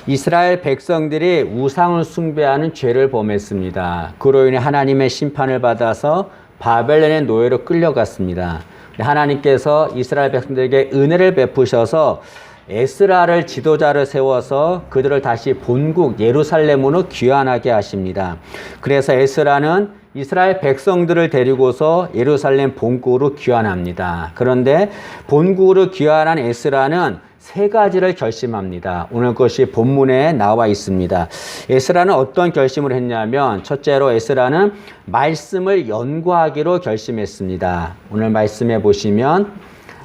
이스라엘 백성들이 우상을 숭배하는 죄를 범했습니다. 그로 인해 하나님의 심판을 받아서 바벨론의 노예로 끌려갔습니다. 하나님께서 이스라엘 백성들에게 은혜를 베푸셔서 에스라를 지도자를 세워서 그들을 다시 본국 예루살렘으로 귀환하게 하십니다. 그래서 에스라는 이스라엘 백성들을 데리고서 예루살렘 본국으로 귀환합니다. 그런데 본국으로 귀환한 에스라는 세 가지를 결심합니다. 오늘 그것이 본문에 나와 있습니다. 에스라는 어떤 결심을 했냐면, 첫째로 에스라는 말씀을 연구하기로 결심했습니다. 오늘 말씀해 보시면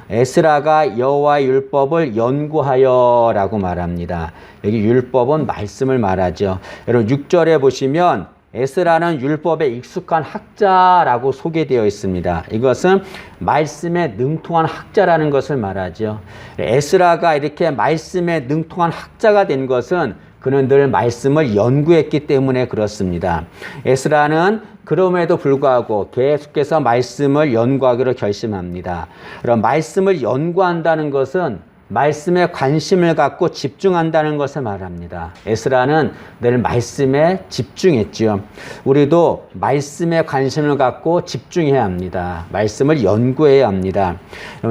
에스라가 여호와의 율법을 연구하여 라고 말합니다. 여기 율법은 말씀을 말하죠. 여러분 6절에 보시면 에스라는 율법에 익숙한 학자라고 소개되어 있습니다. 이것은 말씀에 능통한 학자라는 것을 말하죠. 에스라가 이렇게 말씀에 능통한 학자가 된 것은 그는 늘 말씀을 연구했기 때문에 그렇습니다. 에스라는 그럼에도 불구하고 계속해서 말씀을 연구하기로 결심합니다. 그럼 말씀을 연구한다는 것은 말씀에 관심을 갖고 집중한다는 것을 말합니다. 에스라는 늘 말씀에 집중했죠. 우리도 말씀에 관심을 갖고 집중해야 합니다. 말씀을 연구해야 합니다.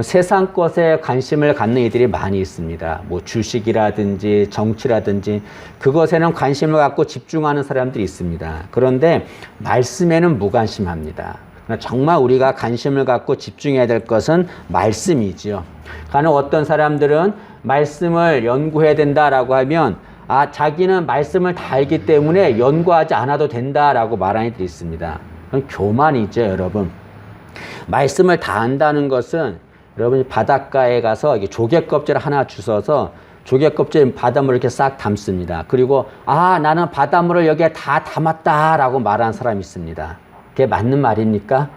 세상 것에 관심을 갖는 이들이 많이 있습니다. 뭐 주식이라든지 정치라든지 그것에는 관심을 갖고 집중하는 사람들이 있습니다. 그런데 말씀에는 무관심합니다. 정말 우리가 관심을 갖고 집중해야 될 것은 말씀이지요. 가는 어떤 사람들은 말씀을 연구해야 된다라고 하면 자기는 말씀을 다 알기 때문에 연구하지 않아도 된다라고 말하는 이들이 있습니다. 그건 교만이죠, 여러분. 말씀을 다 안다는 것은 여러분이 바닷가에 가서 조개 껍질 하나 주워서 조개 껍질 바닷물을 이렇게 싹 담습니다. 그리고 나는 바닷물을 여기에 다 담았다라고 말하는 사람이 있습니다. 그게 맞는 말입니까?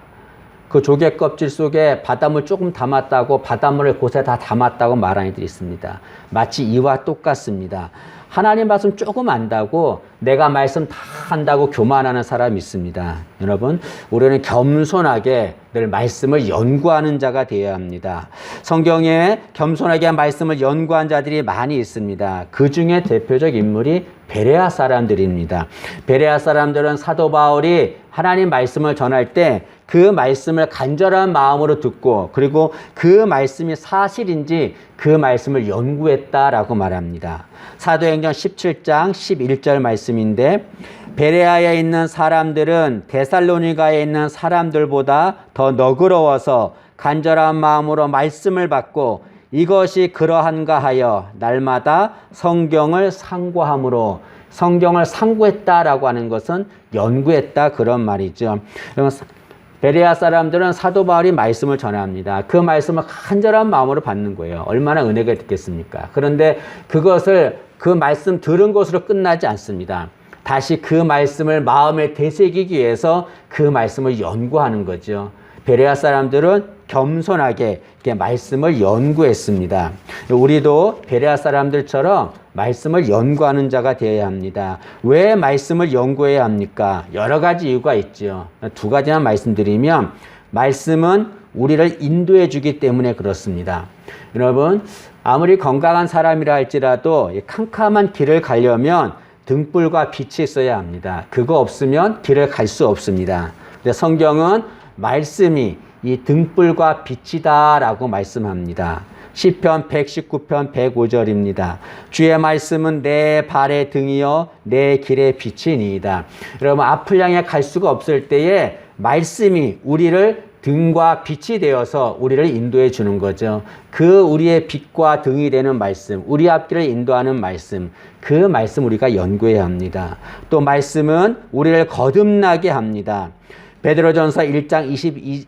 그 조개 껍질 속에 바닷물 조금 담았다고 바닷물을 곳에 다 담았다고 말하는 이들이 있습니다. 마치 이와 똑같습니다. 하나님 말씀 조금 안다고 내가 말씀 다 한다고 교만하는 사람이 있습니다. 여러분, 우리는 겸손하게 늘 말씀을 연구하는 자가 되어야 합니다. 성경에 겸손하게 말씀을 연구한 자들이 많이 있습니다. 그 중에 대표적 인물이 베레아 사람들입니다. 베레아 사람들은 사도 바울이 하나님 말씀을 전할 때 그 말씀을 간절한 마음으로 듣고 그리고 그 말씀이 사실인지 그 말씀을 연구했다라고 말합니다. 사도행전 17장 11절 말씀인데 베레아에 있는 사람들은 데살로니가에 있는 사람들보다 더 너그러워서 간절한 마음으로 말씀을 받고 이것이 그러한가 하여 날마다 성경을 상고함으로, 성경을 상고했다라고 하는 것은 연구했다 그런 말이죠. 베레아 사람들은 사도 바울이 말씀을 전합니다. 그 말씀을 간절한 마음으로 받는 거예요. 얼마나 은혜가 있겠습니까? 그런데 그것을 그 말씀 들은 것으로 끝나지 않습니다. 다시 그 말씀을 마음에 되새기기 위해서 그 말씀을 연구하는 거죠. 베레아 사람들은 겸손하게 이렇게 말씀을 연구했습니다. 우리도 베레아 사람들처럼 말씀을 연구하는 자가 되어야 합니다. 왜 말씀을 연구해야 합니까? 여러 가지 이유가 있죠. 두 가지만 말씀드리면, 말씀은 우리를 인도해 주기 때문에 그렇습니다. 여러분, 아무리 건강한 사람이라 할지라도 캄캄한 길을 가려면 등불과 빛이 있어야 합니다. 그거 없으면 길을 갈 수 없습니다. 근데 성경은 말씀이 이 등불과 빛이다라고 말씀합니다. 시편 119편 105절입니다. 주의 말씀은 내 발의 등이요 내 길의 빛이니이다. 여러분, 앞을 향해 갈 수가 없을 때에 말씀이 우리를 등과 빛이 되어서 우리를 인도해 주는 거죠. 그 우리의 빛과 등이 되는 말씀, 우리 앞길을 인도하는 말씀, 그 말씀 우리가 연구해야 합니다. 또 말씀은 우리를 거듭나게 합니다. 베드로전서 1장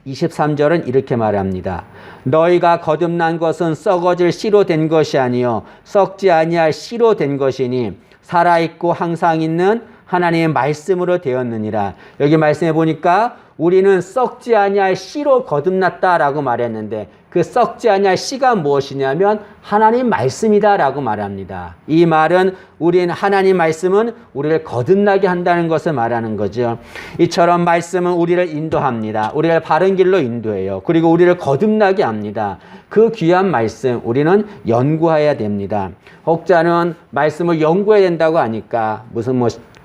23절은 이렇게 말합니다. 너희가 거듭난 것은 썩어질 씨로 된 것이 아니요 썩지 아니할 씨로 된 것이니 살아있고 항상 있는 하나님의 말씀으로 되었느니라. 여기 말씀해 보니까 우리는 썩지 아니할 씨로 거듭났다라고 말했는데 그 썩지 아니할 씨가 무엇이냐면 하나님 말씀이다라고 말합니다. 이 말은 우리는 하나님 말씀은 우리를 거듭나게 한다는 것을 말하는 거죠. 이처럼 말씀은 우리를 인도합니다. 우리를 바른 길로 인도해요. 그리고 우리를 거듭나게 합니다. 그 귀한 말씀 우리는 연구해야 됩니다. 혹자는 말씀을 연구해야 된다고 하니까 무슨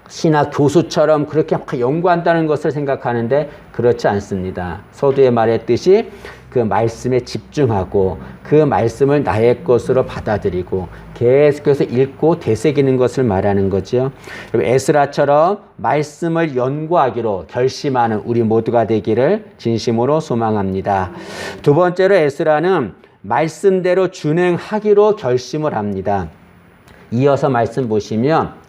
신학 교수처럼 그렇게 막 연구한다는 것을 생각하는데 그렇지 않습니다. 서두에 말했듯이 그 말씀에 집중하고 그 말씀을 나의 것으로 받아들이고 계속해서 읽고 되새기는 것을 말하는 거죠. 에스라처럼 말씀을 연구하기로 결심하는 우리 모두가 되기를 진심으로 소망합니다. 두 번째로 에스라는 말씀대로 준행하기로 결심을 합니다. 이어서 말씀 보시면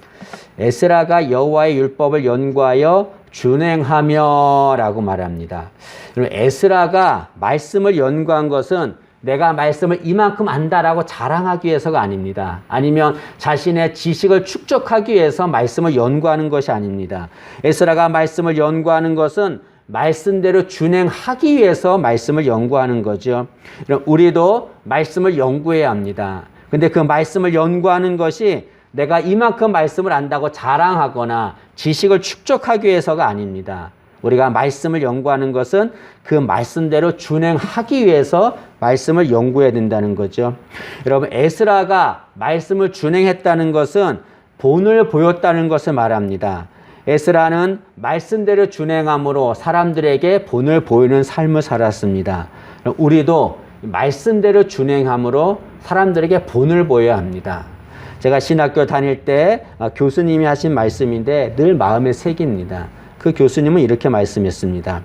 에스라가 여호와의 율법을 연구하여 준행하며 라고 말합니다. 에스라가 말씀을 연구한 것은 내가 말씀을 이만큼 안다라고 자랑하기 위해서가 아닙니다. 아니면 자신의 지식을 축적하기 위해서 말씀을 연구하는 것이 아닙니다. 에스라가 말씀을 연구하는 것은 말씀대로 준행하기 위해서 말씀을 연구하는 거죠. 우리도 말씀을 연구해야 합니다. 근데 그 말씀을 연구하는 것이 내가 이만큼 말씀을 안다고 자랑하거나 지식을 축적하기 위해서가 아닙니다. 우리가 말씀을 연구하는 것은 그 말씀대로 준행하기 위해서 말씀을 연구해야 된다는 거죠. 여러분, 에스라가 말씀을 준행했다는 것은 본을 보였다는 것을 말합니다. 에스라는 말씀대로 준행함으로 사람들에게 본을 보이는 삶을 살았습니다. 우리도 말씀대로 준행함으로 사람들에게 본을 보여야 합니다. 제가 신학교 다닐 때 교수님이 하신 말씀인데 늘 마음에 새깁니다. 그 교수님은 이렇게 말씀했습니다.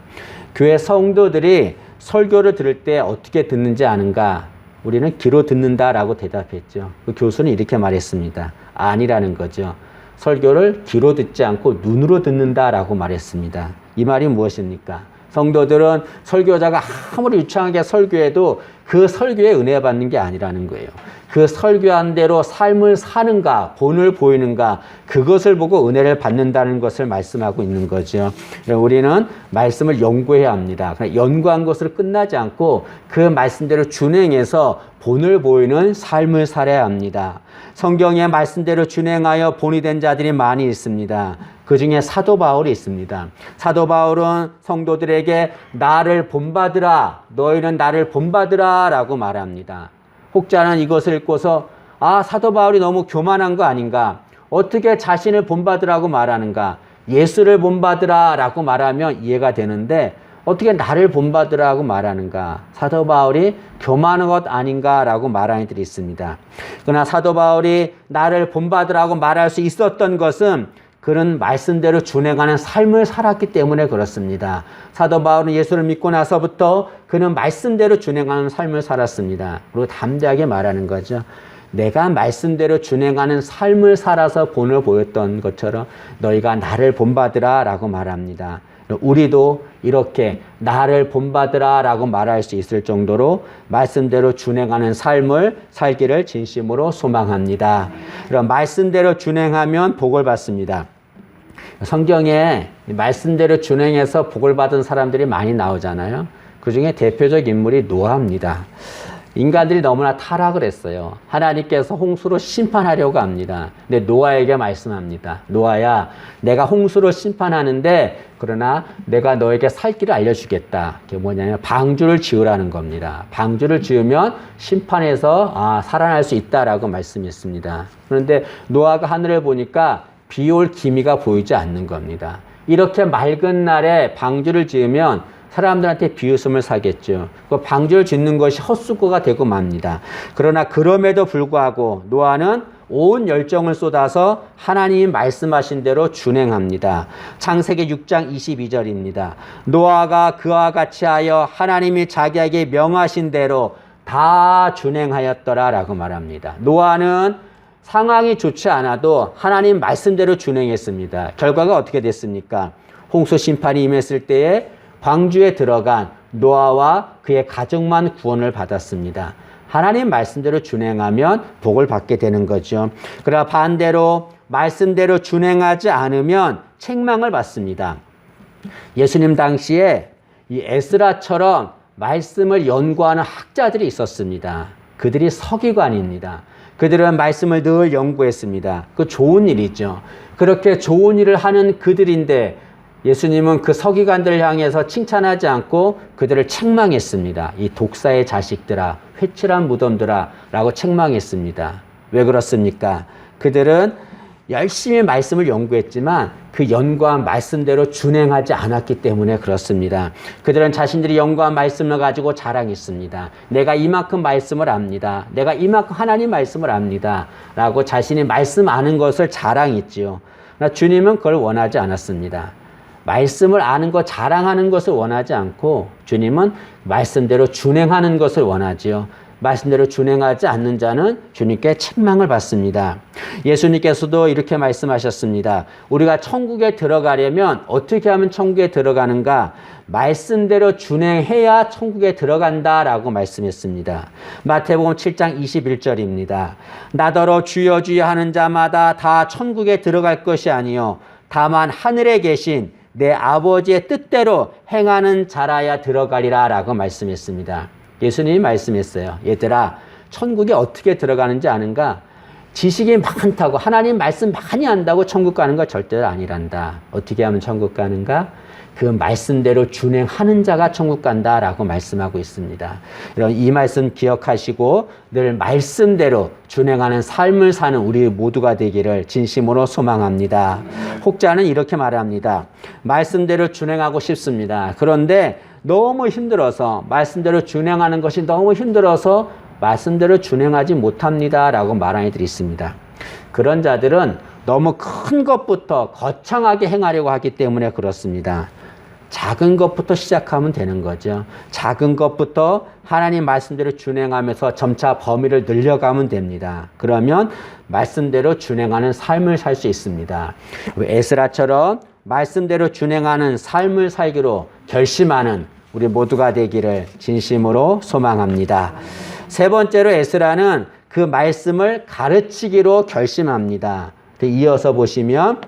교회 성도들이 설교를 들을 때 어떻게 듣는지 아는가? 우리는 귀로 듣는다라고 대답했죠. 그 교수는 이렇게 말했습니다. 아니라는 거죠. 설교를 귀로 듣지 않고 눈으로 듣는다라고 말했습니다. 이 말이 무엇입니까? 성도들은 설교자가 아무리 유창하게 설교해도 그 설교에 은혜 받는 게 아니라는 거예요. 그 설교한 대로 삶을 사는가, 본을 보이는가, 그것을 보고 은혜를 받는다는 것을 말씀하고 있는 거죠. 우리는 말씀을 연구해야 합니다. 연구한 것으로 끝나지 않고 그 말씀대로 준행해서 본을 보이는 삶을 살아야 합니다. 성경의 말씀대로 준행하여 본이 된 자들이 많이 있습니다. 그 중에 사도 바울이 있습니다. 사도 바울은 성도들에게 나를 본받으라, 너희는 나를 본받으라 라고 말합니다. 혹자는 이것을 읽고서 사도 바울이 너무 교만한 거 아닌가? 어떻게 자신을 본받으라고 말하는가? 예수를 본받으라 라고 말하면 이해가 되는데 어떻게 나를 본받으라고 말하는가? 사도 바울이 교만한 것 아닌가 라고 말하는 이들이 있습니다. 그러나 사도 바울이 나를 본받으라고 말할 수 있었던 것은 그는 말씀대로 준행하는 삶을 살았기 때문에 그렇습니다. 사도 바울은 예수를 믿고 나서부터 그는 말씀대로 준행하는 삶을 살았습니다. 그리고 담대하게 말하는 거죠. 내가 말씀대로 준행하는 삶을 살아서 본을 보였던 것처럼 너희가 나를 본받으라 라고 말합니다. 우리도 이렇게 나를 본받으라 라고 말할 수 있을 정도로 말씀대로 준행하는 삶을 살기를 진심으로 소망합니다. 그럼 말씀대로 준행하면 복을 받습니다. 성경에 말씀대로 준행해서 복을 받은 사람들이 많이 나오잖아요. 그 중에 대표적 인물이 노아입니다. 인간들이 너무나 타락을 했어요. 하나님께서 홍수로 심판하려고 합니다. 근데 노아에게 말씀합니다. 노아야, 내가 홍수로 심판하는데 그러나 내가 너에게 살 길을 알려주겠다. 그게 뭐냐면 방주를 지으라는 겁니다. 방주를 지으면 심판에서 살아날 수 있다라고 말씀했습니다. 그런데 노아가 하늘을 보니까 비 올 기미가 보이지 않는 겁니다. 이렇게 맑은 날에 방주를 지으면 사람들한테 비웃음을 사겠죠. 그 방주를 짓는 것이 헛수고가 되고 맙니다. 그러나 그럼에도 불구하고 노아는 온 열정을 쏟아서 하나님이 말씀하신 대로 준행합니다. 창세기 6장 22절입니다. 노아가 그와 같이 하여 하나님이 자기에게 명하신 대로 다 준행하였더라 라고 말합니다. 노아는 상황이 좋지 않아도 하나님 말씀대로 준행했습니다. 결과가 어떻게 됐습니까? 홍수 심판이 임했을 때에 방주에 들어간 노아와 그의 가족만 구원을 받았습니다. 하나님 말씀대로 준행하면 복을 받게 되는 거죠. 그러나 반대로 말씀대로 준행하지 않으면 책망을 받습니다. 예수님 당시에 이 에스라처럼 말씀을 연구하는 학자들이 있었습니다. 그들이 서기관입니다. 그들은 말씀을 늘 연구했습니다. 그 좋은 일이죠. 그렇게 좋은 일을 하는 그들인데 예수님은 그 서기관들을 향해서 칭찬하지 않고 그들을 책망했습니다. 이 독사의 자식들아, 회칠한 무덤들아 라고 책망했습니다. 왜 그렇습니까? 그들은 열심히 말씀을 연구했지만 그 연구한 말씀대로 준행하지 않았기 때문에 그렇습니다. 그들은 자신들이 연구한 말씀을 가지고 자랑했습니다. 내가 이만큼 말씀을 압니다. 내가 이만큼 하나님 말씀을 압니다. 라고 자신이 말씀 아는 것을 자랑했지요. 그러나 주님은 그걸 원하지 않았습니다. 말씀을 아는 것, 자랑하는 것을 원하지 않고 주님은 말씀대로 준행하는 것을 원하지요. 말씀대로 준행하지 않는 자는 주님께 책망을 받습니다. 예수님께서도 이렇게 말씀하셨습니다. 우리가 천국에 들어가려면 어떻게 하면 천국에 들어가는가? 말씀대로 준행해야 천국에 들어간다라고 말씀했습니다. 마태복음 7장 21절입니다. 나더러 주여 주여 하는 자마다 다 천국에 들어갈 것이 아니요 다만 하늘에 계신 내 아버지의 뜻대로 행하는 자라야 들어가리라 라고 말씀했습니다. 예수님이 말씀했어요. 얘들아, 천국에 어떻게 들어가는지 아는가? 지식이 많다고 하나님 말씀 많이 안다고 천국 가는 거 절대로 아니란다. 어떻게 하면 천국 가는가? 그 말씀대로 준행하는 자가 천국 간다라고 말씀하고 있습니다. 여러분 이 말씀 기억하시고 늘 말씀대로 준행하는 삶을 사는 우리 모두가 되기를 진심으로 소망합니다. 혹자는 이렇게 말합니다. 말씀대로 준행하고 싶습니다. 그런데 너무 힘들어서 말씀대로 준행하는 것이 너무 힘들어서 말씀대로 준행하지 못합니다 라고 말하는 이들이 있습니다. 그런 자들은 너무 큰 것부터 거창하게 행하려고 하기 때문에 그렇습니다. 작은 것부터 시작하면 되는 거죠. 작은 것부터 하나님 말씀대로 준행하면서 점차 범위를 늘려가면 됩니다. 그러면 말씀대로 준행하는 삶을 살 수 있습니다. 에스라처럼 말씀대로 준행하는 삶을 살기로 결심하는 우리 모두가 되기를 진심으로 소망합니다. 세 번째로 에스라는 그 말씀을 가르치기로 결심합니다. 이어서 보시면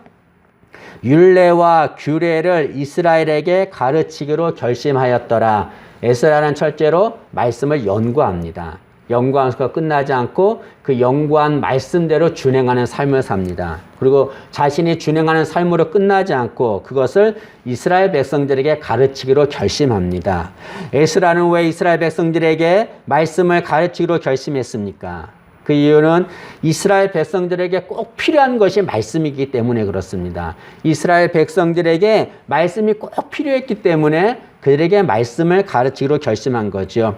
율례와 규례를 이스라엘에게 가르치기로 결심하였더라. 에스라는 첫째로 말씀을 연구합니다. 연구하면서 끝나지 않고 그 연구한 말씀대로 준행하는 삶을 삽니다. 그리고 자신이 준행하는 삶으로 끝나지 않고 그것을 이스라엘 백성들에게 가르치기로 결심합니다. 에스라는 왜 이스라엘 백성들에게 말씀을 가르치기로 결심했습니까? 그 이유는 이스라엘 백성들에게 꼭 필요한 것이 말씀이기 때문에 그렇습니다. 이스라엘 백성들에게 말씀이 꼭 필요했기 때문에 그들에게 말씀을 가르치기로 결심한 거죠.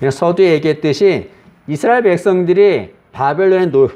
서두에 얘기했듯이 이스라엘 백성들이 바벨론에 놓여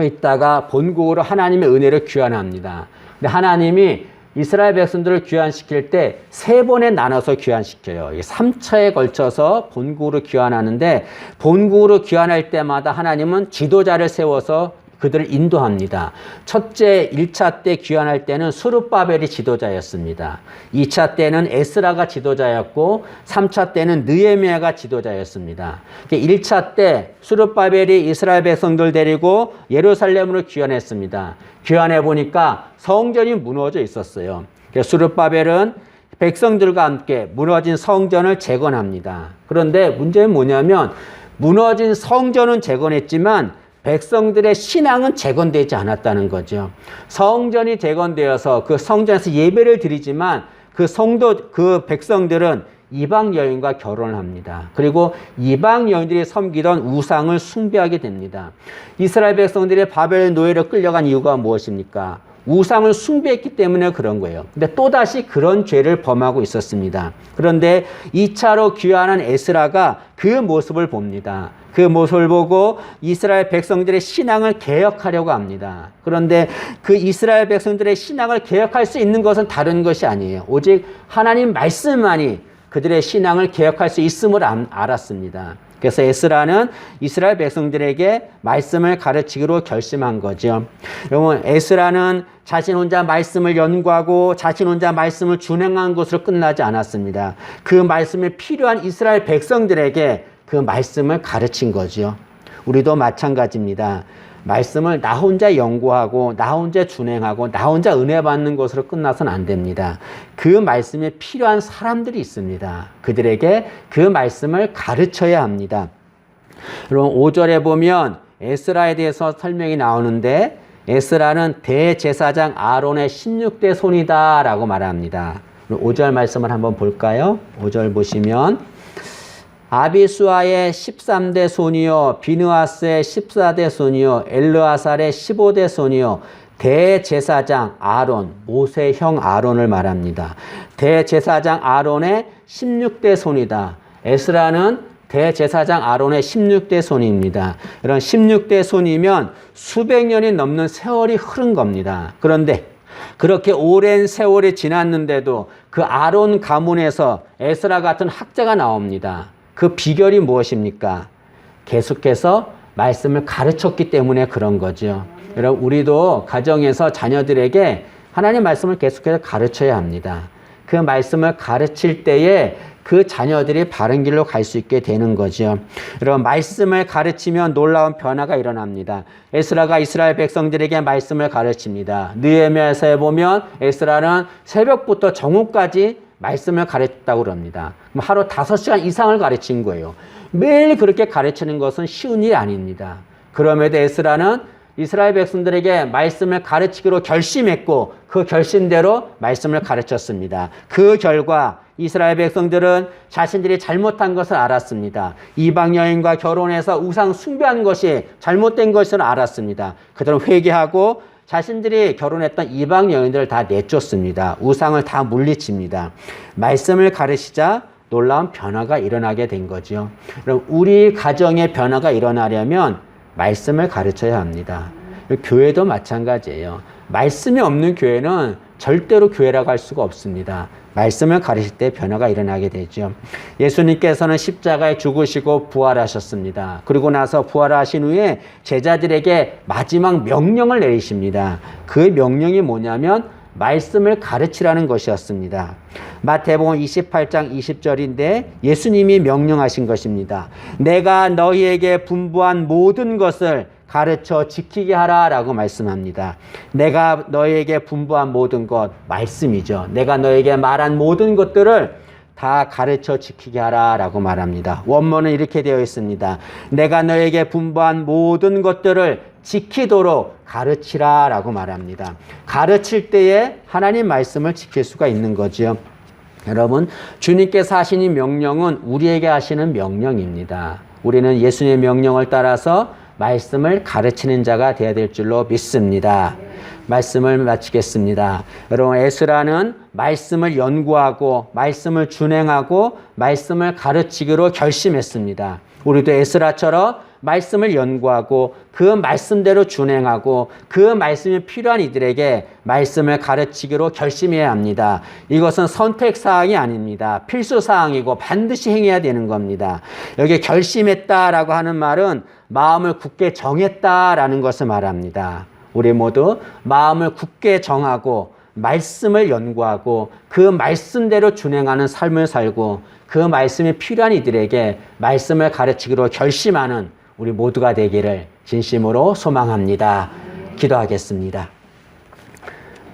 있다가 본국으로 하나님의 은혜를 귀환합니다. 근데 하나님이 이스라엘 백성들을 귀환시킬 때 세 번에 나눠서 귀환시켜요. 3차에 걸쳐서 본국으로 귀환하는데 본국으로 귀환할 때마다 하나님은 지도자를 세워서 그들을 인도합니다. 첫째 1차 때 귀환할 때는 스룹바벨이 지도자였습니다. 2차 때는 에스라가 지도자였고 3차 때는 느헤미야가 지도자였습니다. 1차 때 스룹바벨이 이스라엘 백성들 데리고 예루살렘으로 귀환했습니다. 귀환해 보니까 성전이 무너져 있었어요. 스룹바벨은 백성들과 함께 무너진 성전을 재건합니다. 그런데 문제는 뭐냐면 무너진 성전은 재건했지만 백성들의 신앙은 재건되지 않았다는 거죠. 성전이 재건되어서 그 성전에서 예배를 드리지만 그 백성들은 이방 여인과 결혼을 합니다. 그리고 이방 여인들이 섬기던 우상을 숭배하게 됩니다. 이스라엘 백성들이 바벨 노예로 끌려간 이유가 무엇입니까? 우상을 숭배했기 때문에 그런 거예요. 근데 또다시 그런 죄를 범하고 있었습니다. 그런데 2차로 귀환한 에스라가 그 모습을 봅니다. 그 모습을 보고 이스라엘 백성들의 신앙을 개혁하려고 합니다. 그런데 그 이스라엘 백성들의 신앙을 개혁할 수 있는 것은 다른 것이 아니에요. 오직 하나님 말씀만이 그들의 신앙을 개혁할 수 있음을 알았습니다. 그래서 에스라는 이스라엘 백성들에게 말씀을 가르치기로 결심한 거죠. 여러분, 에스라는 자신 혼자 말씀을 연구하고 자신 혼자 말씀을 준행한 것으로 끝나지 않았습니다. 그 말씀이 필요한 이스라엘 백성들에게 그 말씀을 가르친 거죠. 우리도 마찬가지입니다. 말씀을 나 혼자 연구하고 나 혼자 준행하고 나 혼자 은혜 받는 것으로 끝나서는 안 됩니다. 그 말씀에 필요한 사람들이 있습니다. 그들에게 그 말씀을 가르쳐야 합니다. 여러분 5절에 보면 에스라에 대해서 설명이 나오는데 에스라는 대제사장 아론의 16대 손이다 라고 말합니다. 5절 말씀을 한번 볼까요? 5절 보시면 아비수아의 13대 손이요 비느하스의 14대 손이요 엘르아살의 15대 손이요 대제사장 아론, 모세의 형 아론을 말합니다. 대제사장 아론의 16대 손이다. 에스라는 대제사장 아론의 16대 손입니다. 이런 16대 손이면 수백 년이 넘는 세월이 흐른 겁니다. 그런데 그렇게 오랜 세월이 지났는데도 그 아론 가문에서 에스라 같은 학자가 나옵니다. 그 비결이 무엇입니까? 계속해서 말씀을 가르쳤기 때문에 그런 거죠. 여러분 우리도 가정에서 자녀들에게 하나님 말씀을 계속해서 가르쳐야 합니다. 그 말씀을 가르칠 때에 그 자녀들이 바른 길로 갈 수 있게 되는 거죠. 여러분 말씀을 가르치면 놀라운 변화가 일어납니다. 에스라가 이스라엘 백성들에게 말씀을 가르칩니다. 느헤미야서에 보면 에스라는 새벽부터 정오까지 말씀을 가르쳤다고 그럽니다. 그럼 하루 5시간 이상을 가르친 거예요. 매일 그렇게 가르치는 것은 쉬운 일이 아닙니다. 그럼에도 에스라는 이스라엘 백성들에게 말씀을 가르치기로 결심했고 그 결심대로 말씀을 가르쳤습니다. 그 결과 이스라엘 백성들은 자신들이 잘못한 것을 알았습니다. 이방 여인과 결혼해서 우상 숭배한 것이 잘못된 것을 알았습니다. 그들은 회개하고 자신들이 결혼했던 이방 여인들을 다 내쫓습니다. 우상을 다 물리칩니다. 말씀을 가르치자 놀라운 변화가 일어나게 된 거죠. 그럼 우리 가정의 변화가 일어나려면 말씀을 가르쳐야 합니다. 교회도 마찬가지예요. 말씀이 없는 교회는 절대로 교회라고 할 수가 없습니다. 말씀을 가르칠 때 변화가 일어나게 되죠. 예수님께서는 십자가에 죽으시고 부활하셨습니다. 그리고 나서 부활하신 후에 제자들에게 마지막 명령을 내리십니다. 그 명령이 뭐냐면 말씀을 가르치라는 것이었습니다. 마태복음 28장 20절인데 예수님이 명령하신 것입니다. 내가 너희에게 분부한 모든 것을 가르쳐 지키게 하라 라고 말씀합니다. 내가 너희에게 분부한 모든 것, 말씀이죠. 내가 너희에게 말한 모든 것들을 다 가르쳐 지키게 하라 라고 말합니다. 원문은 이렇게 되어 있습니다. 내가 너희에게 분부한 모든 것들을 지키도록 가르치라 라고 말합니다. 가르칠 때에 하나님 말씀을 지킬 수가 있는 거죠. 여러분, 주님께서 하신 이 명령은 우리에게 하시는 명령입니다. 우리는 예수님의 명령을 따라서 말씀을 가르치는 자가 되어야 될 줄로 믿습니다. 말씀을 마치겠습니다. 여러분, 에스라는 말씀을 연구하고 말씀을 준행하고 말씀을 가르치기로 결심했습니다. 우리도 에스라처럼 말씀을 연구하고 그 말씀대로 준행하고 그 말씀이 필요한 이들에게 말씀을 가르치기로 결심해야 합니다. 이것은 선택사항이 아닙니다. 필수사항이고 반드시 행해야 되는 겁니다. 여기 결심했다라고 하는 말은 마음을 굳게 정했다라는 것을 말합니다. 우리 모두 마음을 굳게 정하고 말씀을 연구하고 그 말씀대로 준행하는 삶을 살고 그 말씀이 필요한 이들에게 말씀을 가르치기로 결심하는 우리 모두가 되기를 진심으로 소망합니다. 기도하겠습니다.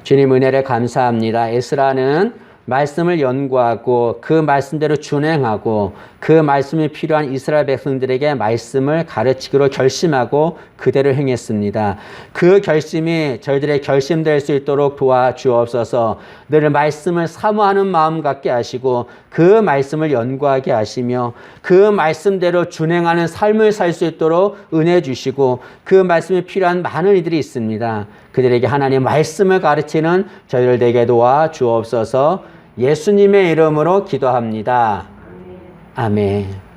주님 은혜를 감사합니다. 에스라는 말씀을 연구하고 그 말씀대로 준행하고 그 말씀이 필요한 이스라엘 백성들에게 말씀을 가르치기로 결심하고 그대로 행했습니다. 그 결심이 저희들의 결심될 수 있도록 도와주옵소서. 늘 말씀을 사모하는 마음 갖게 하시고 그 말씀을 연구하게 하시며 그 말씀대로 준행하는 삶을 살 수 있도록 은혜 주시고 그 말씀이 필요한 많은 이들이 있습니다. 그들에게 하나님 말씀을 가르치는 저희들 되게 도와주옵소서. 예수님의 이름으로 기도합니다. 아멘.